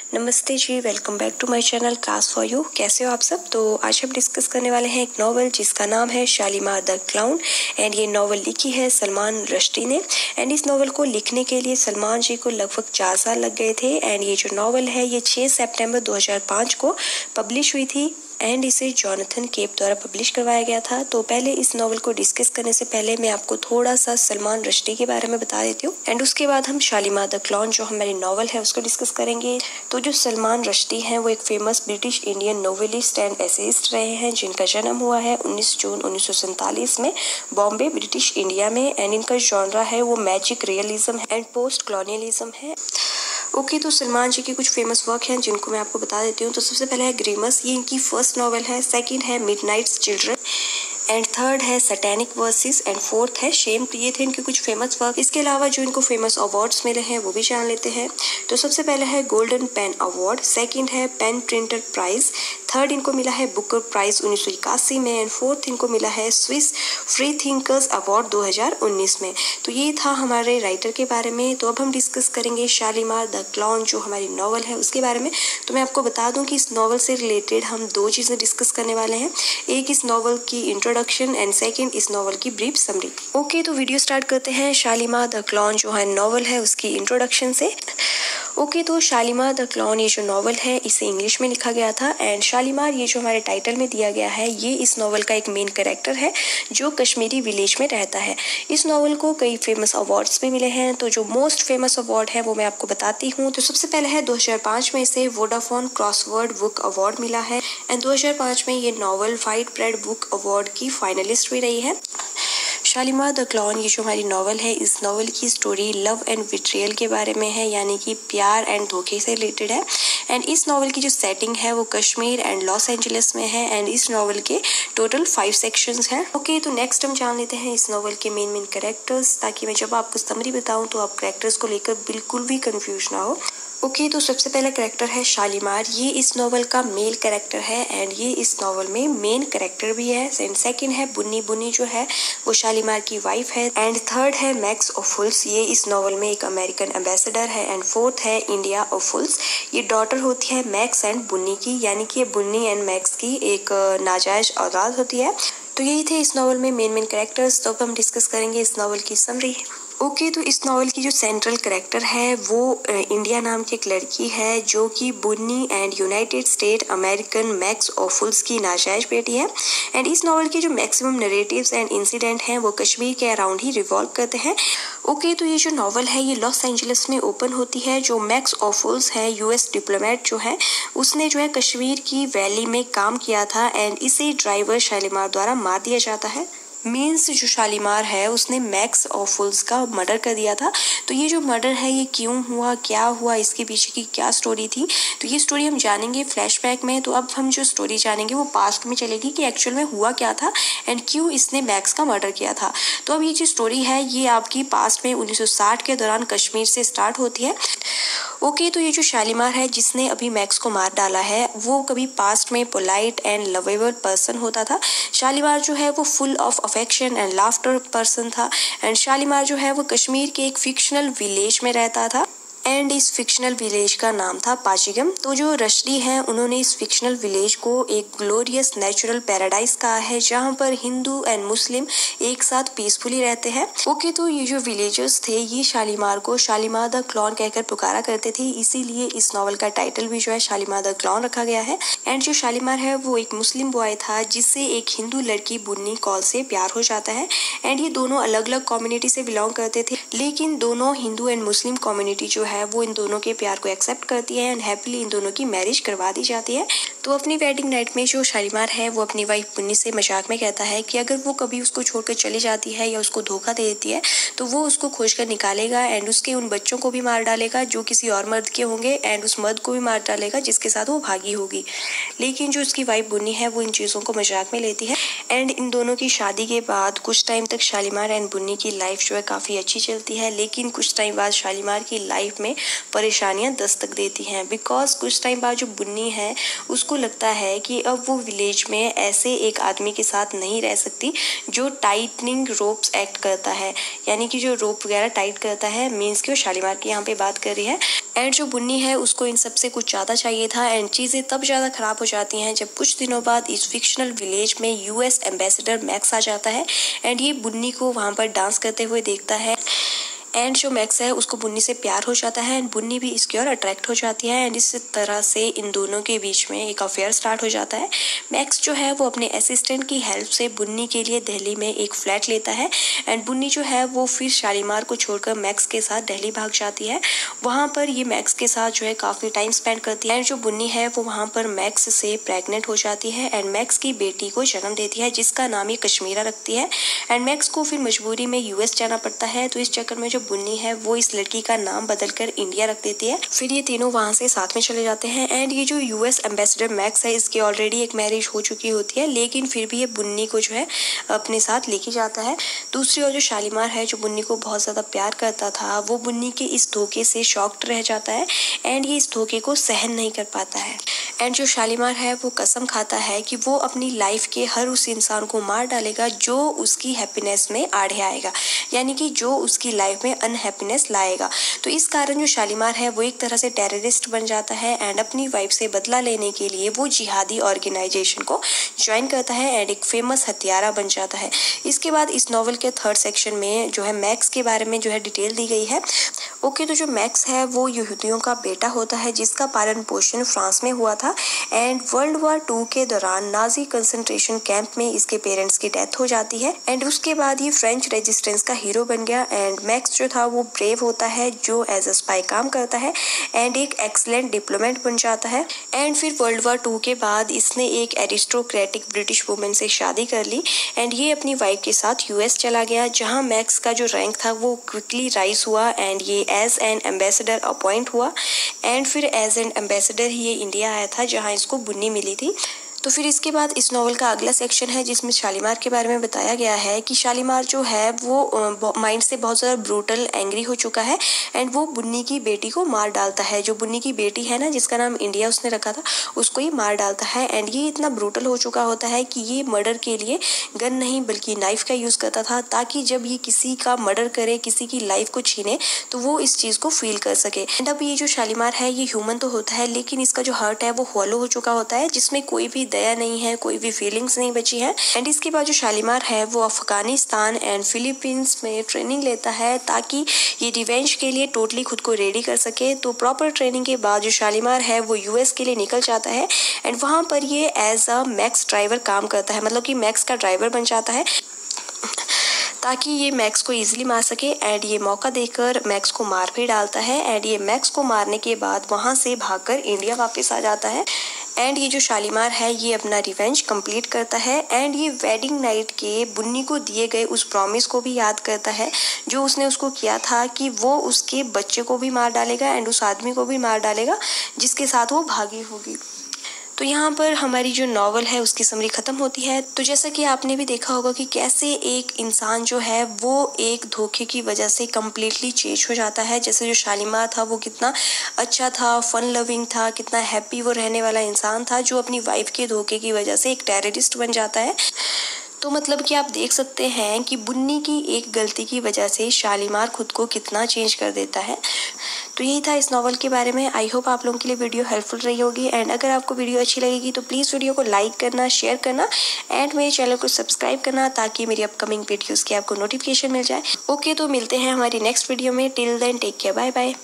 नमस्ते जी, welcome back to my channel class for you. कैसे हो आप सब। तो आज हम डिस्कस करने वाले हैं एक नॉवल जिसका नाम है शालीमार द क्लाउन एंड ये नॉवल लिखी है सलमान रश्दी ने। एंड इस नॉवल को लिखने के लिए सलमान जी को लगभग 4 साल लग गए थे। एंड ये जो नॉवल है ये 6 सितंबर 2005 को पब्लिश हुई थी एंड इसे जॉनथन केप द्वारा पब्लिश करवाया गया था। तो पहले इस नॉवल को डिस्कस करने से पहले मैं आपको थोड़ा सा सलमान रश्दी के बारे में बता देती हूँ एंड उसके बाद हम शालीमार द क्लाउन जो हमारी नॉवल है उसको डिस्कस करेंगे। तो जो सलमान रश्दी हैं वो एक famous British Indian novelist and essayist रहे हैं जिनका जन्म हुआ है 19 जून 1947 में बॉम्बे ब्रिटिश इंडिया में। एंड इनका जॉनरा है वो magic realism and post colonialism है। ओके, तो सलमान जी के कुछ फेमस वर्क हैं जिनको मैं आपको बता देती हूँ। तो सबसे पहले है ग्रीमस, ये इनकी फर्स्ट नॉवल है। सेकंड है मिडनाइट्स चिल्ड्रन एंड थर्ड है सैटेनिक वर्सेस एंड फोर्थ है शेम। ये थे इनके कुछ फेमस वर्क। इसके अलावा जो इनको फेमस अवार्ड्स मिले हैं वो भी जान लेते हैं। तो सबसे पहले है गोल्डन पेन अवार्ड, सेकंड है पेन प्रिंटर प्राइज, थर्ड इनको मिला है बुकर प्राइज 1981 में एंड फोर्थ इनको मिला है स्विस फ्री थिंकर्स अवार्ड 2019 में। तो ये था हमारे राइटर के बारे में। तो अब हम डिस्कस करेंगे शालीमार द क्लाउन जो हमारी नॉवल है उसके बारे में। तो मैं आपको बता दूं कि इस नॉवल से रिलेटेड हम 2 चीज़ें डिस्कस करने वाले हैं। एक इस नॉवल की इंट्रोडक्शन एंड सेकंड इस नॉवल की ब्रीफ समरी। ओके, तो वीडियो स्टार्ट करते हैं शालीमार द क्लाउन जो है नॉवल है उसकी इंट्रोडक्शन से। ओके, तो शालीमार द क्लाउन ये जो नॉवल है इसे इंग्लिश में लिखा गया था एंड शालीमार ये जो हमारे टाइटल में दिया गया है ये इस नॉवल का एक मेन कैरेक्टर है जो कश्मीरी विलेज में रहता है। इस नॉवल को कई फेमस अवार्ड्स भी मिले हैं। तो जो मोस्ट फेमस अवार्ड है वो मैं आपको बताती हूँ। तो सबसे पहले है 2005 में इसे वोडाफोन क्रॉसवर्ड बुक अवार्ड मिला है एंड 2005 में ये novel white bread book award की फाइनलिस्ट भी रही है। शालीमार द क्लाउन ये जो हमारी नॉवल है इस नॉवल की स्टोरी लव एंड विट्रियल के बारे में है, यानी कि प्यार एंड धोखे से रिलेटेड है। एंड इस नॉवल की जो सेटिंग है वो कश्मीर एंड लॉस एंजलिस में है एंड इस नॉवल के टोटल 5 सेक्शंस हैं। ओके, तो नेक्स्ट हम जान लेते हैं इस नॉवल के मेन कैरेक्टर्स, ताकि मैं जब आपको समरी बताऊं तो आप कैरेक्टर्स को लेकर बिल्कुल भी कंफ्यूज ना हो। ओके, तो सबसे पहला कैरेक्टर है शालीमार। ये इस नॉवल का मेल कैरेक्टर है एंड ये इस नॉवल में मेन कैरेक्टर भी है। एंड सेकंड है बुन्नी। बुन्नी जो है वो शालीमार की वाइफ है। एंड थर्ड है मैक्स ओफुल्स, ये इस नॉवल में एक अमेरिकन एम्बेसडर है। एंड फोर्थ है इंडिया ओफुल्स, ये डॉटर होती है मैक्स एंड बुन्नी की, यानी कि बुन्नी एंड मैक्स की एक नाजायज औलाद होती है। तो यही थे इस नॉवल में मेन कैरेक्टर्स। तो अब हम डिस्कस करेंगे इस नॉवल की समरी। ओके, तो इस नॉवल की जो सेंट्रल कैरेक्टर है वो इंडिया नाम की एक लड़की है जो कि बुन्नी and United State American Max Ophuls की नाजायज बेटी है। एंड इस नॉवल के जो मैक्सिमम नरेटिव्स एंड इंसिडेंट हैं वो कश्मीर के अराउंड ही रिवॉल्व करते हैं। ओके, तो ये जो नॉवल है ये लॉस एंजलिस में ओपन होती है। जो मैक्स ओफुल्स है यूएस डिप्लोमेट जो है उसने जो है कश्मीर की वैली में काम किया था एंड इसे ड्राइवर शालीमार द्वारा मार दिया जाता है। मीन्स जो शालीमार है उसने मैक्स ओफुल्स का मर्डर कर दिया था। तो ये जो मर्डर है ये क्यों हुआ, क्या हुआ, इसके पीछे की क्या स्टोरी थी, तो ये स्टोरी हम जानेंगे फ्लैशबैक में। तो अब हम जो स्टोरी जानेंगे वो पास्ट में चलेगी कि एक्चुअल में हुआ क्या था एंड क्यों इसने मैक्स का मर्डर किया था। तो अब ये जो स्टोरी है ये आपकी पास्ट में 1960 के दौरान कश्मीर से स्टार्ट होती है। ओके, तो ये जो शालीमार है जिसने अभी मैक्स को मार डाला है वो कभी पास्ट में पोलाइट एंड लवेबल पर्सन होता था। शालीमार जो है वो full of affection and laughter person था। एंड शालीमार जो है वो कश्मीर के एक फिक्शनल विलेज में रहता था एंड इस फिक्शनल विलेज का नाम था पाचिगम। तो जो रश्दी हैं उन्होंने इस फिक्शनल विलेज को एक ग्लोरियस नेचुरल पैराडाइज कहा है जहां पर हिंदू एंड मुस्लिम एक साथ पीसफुली रहते हैं। ओके, तो ये जो विलेजर्स थे ये शालीमार को शालीमार द क्लाउन कहकर पुकारा करते थे, इसीलिए इस नॉवल का टाइटल भी जो है शालीमार द क्लाउन रखा गया है। एंड जो शालीमार है वो एक मुस्लिम बॉय था जिससे एक हिंदू लड़की बुन्नी कॉल से प्यार हो जाता है। एंड ये दोनों अलग अलग कम्युनिटी से बिलोंग करते थे, लेकिन दोनों हिंदू एंड मुस्लिम कम्युनिटी जो है वो इन दोनों के प्यार को एक्सेप्ट करती है एंड हैप्पीली इन दोनों की मैरिज करवा दी जाती है। तो अपनी वेडिंग नाइट में जो शालीमार है वो अपनी वाइफ बुन्नी से मजाक में कहता है कि अगर वो कभी उसको छोड़कर चली जाती है या उसको धोखा दे देती है तो वो उसको खोज कर निकालेगा एंड उसके उन बच्चों को भी मार डालेगा जो किसी और मर्द के होंगे एंड उस मर्द को भी मार डालेगा जिसके साथ वो भागी होगी। लेकिन जो उसकी वाइफ बुन्नी है वो इन चीज़ों को मजाक में लेती है। एंड इन दोनों की शादी के बाद कुछ टाइम तक शालीमार एंड बुन्नी की लाइफ जो है काफ़ी अच्छी चलती है, लेकिन कुछ टाइम बाद शालीमार की लाइफ में परेशानियां दस्तक देती हैं बिकॉज कुछ टाइम बाद जो बुन्नी है उसको उसको लगता है कि अब वो विलेज में ऐसे एक आदमी के साथ नहीं रह सकती जो टाइटनिंग रोप्स एक्ट करता है, यानी कि जो रोप वगैरह टाइट करता है, मीन्स कि वो शालीमार की यहाँ पे बात कर रही है। एंड जो बुन्नी है उसको इन सब से कुछ ज़्यादा चाहिए था एंड चीज़ें तब ज़्यादा ख़राब हो जाती हैं जब कुछ दिनों बाद इस फिक्शनल विलेज में यूएस एम्बेसडर मैक्स आ जाता है एंड ये बुन्नी को वहाँ पर डांस करते हुए देखता है। एंड जो मैक्स है उसको बुन्नी से प्यार हो जाता है एंड बुन्नी भी इसकी ओर अट्रैक्ट हो जाती है एंड इस तरह से इन दोनों के बीच में एक अफेयर स्टार्ट हो जाता है। मैक्स जो है वो अपने असिस्टेंट की हेल्प से बुन्नी के लिए दिल्ली में एक फ्लैट लेता है एंड बुन्नी जो है वो फिर शालीमार को छोड़कर मैक्स के साथ दिल्ली भाग जाती है। वहाँ पर ये मैक्स के साथ जो है काफ़ी टाइम स्पेंड करती है एंड जो बुन्नी है वो वहाँ पर मैक्स से प्रेग्नेंट हो जाती है एंड मैक्स की बेटी को जन्म देती है जिसका नाम ये कश्मीरा रखती है एंड मैक्स को फिर मजबूरी में यूएस जाना पड़ता है। तो इस चक्कर में जो बुन्नी है वो इस लड़की का नाम बदलकर इंडिया रख देती है। फिर ये तीनों वहां से साथ में चले जाते हैं एंड ये जो यूएस एम्बेसडर मैक्स है इसकी ऑलरेडी एक मैरिज हो चुकी होती है, लेकिन फिर भी ये बुन्नी को जो है अपने साथ लेके जाता है। दूसरी ओर जो शालीमार है जो बुन्नी को बहुत ज्यादा प्यार करता था वो बुन्नी के इस धोखे से शॉक्ड रह जाता है एंड ये इस धोखे को सहन नहीं कर पाता है एंड जो शालीमार है वो कसम खाता है कि वो अपनी लाइफ के हर उस इंसान को मार डालेगा जो उसकी हैप्पीनेस में आड़े आएगा, यानी कि जो उसकी लाइफ में अनहैप्पीनेस लाएगा। तो इस कारण जो शालीमार है वो एक तरह से टेररिस्ट बन जाता है एंड अपनी वाइफ से बदला लेने के लिए वो जिहादी ऑर्गेनाइजेशन को ज्वाइन करता है एंड एक फेमस हत्यारा बन जाता है। इसके बाद इस नॉवल के थर्ड सेक्शन में जो है मैक्स के बारे में जो है डिटेल दी गई है। ओके, तो जो मैक्स है वो यहूदियों का बेटा होता है जिसका पालन पोषण फ्रांस में हुआ था एंड वर्ल्ड वॉर 2 के दौरान नाजी कंसंट्रेशन कैंप में इसके पेरेंट्स की डेथ हो जाती है एंड उसके बाद ये फ्रेंच रेजिस्टेंस का हीरो बन गया एंड मैक्स जो था वो ब्रेव होता है जो एज अ स्पाई काम करता है एंड एक एक्सीलेंट डिप्लोमेट बन जाता है एंड फिर वर्ल्ड वॉर 2 के बाद इसने एक एरिस्टोक्रेटिक ब्रिटिश वुमेन से शादी कर ली एंड ये अपनी वाइफ के साथ यूएस चला गया जहां मैक्स का जो रैंक था वो क्विकली राइज हुआ एंड ये एज एन एम्बेसडर अपॉइंट हुआ एंड फिर एज एन एम्बेसडर ही ये इंडिया आया था जहां इसको बुन्नी मिली थी। तो फिर इसके बाद इस नॉवल का अगला सेक्शन है जिसमें शालीमार के बारे में बताया गया है कि शालीमार जो है वो माइंड से बहुत ज़्यादा ब्रूटल एंग्री हो चुका है एंड वो बुन्नी की बेटी को मार डालता है। जो बुन्नी की बेटी है ना जिसका नाम इंडिया उसने रखा था उसको ही मार डालता है एंड ये इतना ब्रूटल हो चुका होता है कि ये मर्डर के लिए गन नहीं बल्कि नाइफ का यूज़ करता था ताकि जब ये किसी का मर्डर करे, किसी की लाइफ को छीने, तो वो इस चीज़ को फील कर सके। एंड अब ये जो शालीमार है ये ह्यूमन तो होता है लेकिन इसका जो हार्ट है वो हॉलो हो चुका होता है जिसमें कोई भी दया नहीं है, कोई भी फीलिंग्स नहीं बची है। एंड इसके बाद जो शालीमार है वो अफगानिस्तान एंड फिलीपींस में ट्रेनिंग लेता है ताकि ये रिवेंज के लिए टोटली खुद को रेडी कर सके। तो प्रॉपर ट्रेनिंग के बाद जो शालीमार है वो यूएस के लिए निकल जाता है एंड वहां पर ये एज अ मैक्स ड्राइवर काम करता है, मतलब कि मैक्स का ड्राइवर बन जाता है ताकि ये मैक्स को इजीली मार सके एंड ये मौका देकर मैक्स को मार भी डालता है एंड ये मैक्स को मारने के बाद वहां से भागकर इंडिया वापस आ जाता है एंड ये जो शालीमार है ये अपना रिवेंज कंप्लीट करता है एंड ये वेडिंग नाइट के बुन्नी को दिए गए उस प्रॉमिस को भी याद करता है जो उसने उसको किया था कि वो उसके बच्चे को भी मार डालेगा एंड उस आदमी को भी मार डालेगा जिसके साथ वो भागी होगी। तो यहाँ पर हमारी जो नॉवल है उसकी समरी खत्म होती है। तो जैसा कि आपने भी देखा होगा कि कैसे एक इंसान जो है वो एक धोखे की वजह से कम्प्लीटली चेंज हो जाता है। जैसे जो शालीमार था वो कितना अच्छा था, फन लविंग था, कितना हैप्पी वो रहने वाला इंसान था जो अपनी वाइफ के धोखे की वजह से एक टेररिस्ट बन जाता है। तो मतलब कि आप देख सकते हैं कि बुन्नी की एक गलती की वजह से शालीमार खुद को कितना चेंज कर देता है। तो यही था इस नॉवल के बारे में। आई होप आप लोगों के लिए वीडियो हेल्पफुल रही होगी एंड अगर आपको वीडियो अच्छी लगेगी तो प्लीज़ वीडियो को लाइक करना, शेयर करना एंड मेरे चैनल को सब्सक्राइब करना ताकि मेरी अपकमिंग वीडियोज़ की आपको नोटिफिकेशन मिल जाए। ओके, तो मिलते हैं हमारी नेक्स्ट वीडियो में। Till then take care, bye bye.